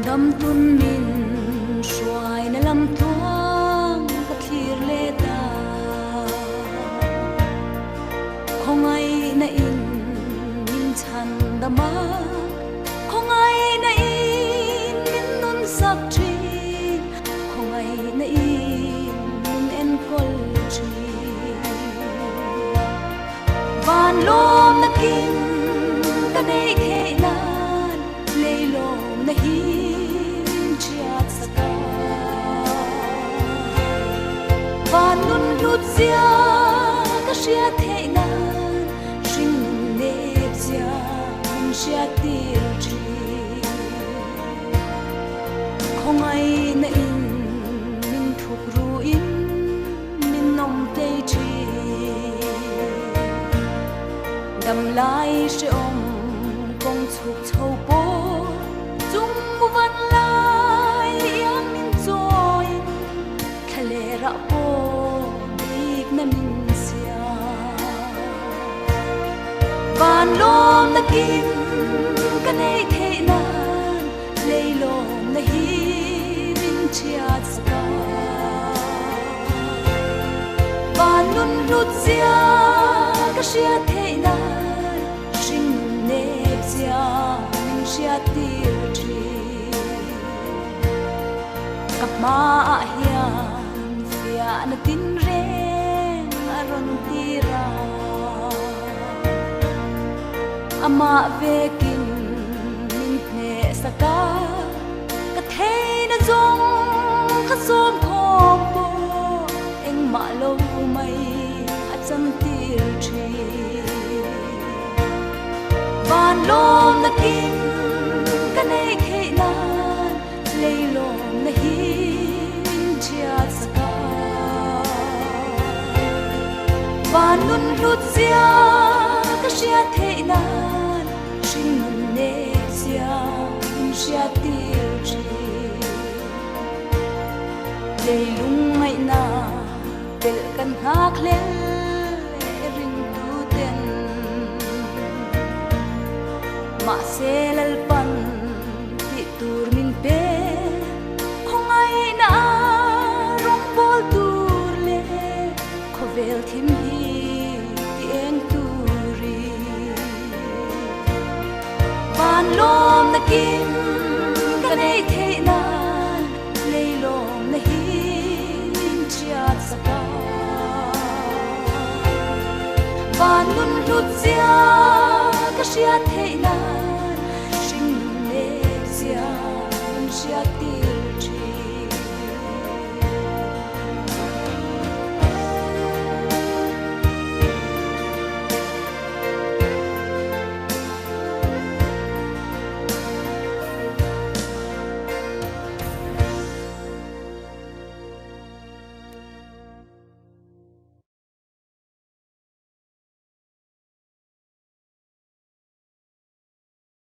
đâm tuôn min xoài na lâm thoáng cất thir lê ta không ai na in min chan dama không ai na in min nun sak tri không ai na in min en kol tri van lom na kim ta nei the nan lei lom na hi và nun lút zia ta xia thế nan sinh nếp zia mình xia tiêu chi không ai na in mình thuộc ru in mình nong tây chi đầm lai sẽ om công thuộc thâu bố dung văn lai yang min zoi khale ra po na min sia van lom na kim ka nei the nan lei lom na hi min chiat ska van nun lut sia ka sia the nan sing ne sia min sia tir tri kap ma hian fia na tin re tira ama vekin min ne saka ka thei na zong kha som khom bo eng ma lo mai a cham tir thi van lom na kim ka nei khei na lei lom na hi min chia saka và nun lút xia cái xia thế nan sinh nun nê xia nun xia tiêu chi lê lung mai na bel kan hak le ring tu ten ma se lal pan ti tur min pe không ai na rong bol tur le khovel thim hi ti eng turi van lom na kim kan ei the na lei lom na hi chiat saka van nun lut zia ka sia the na sing nun le zia nun sia ti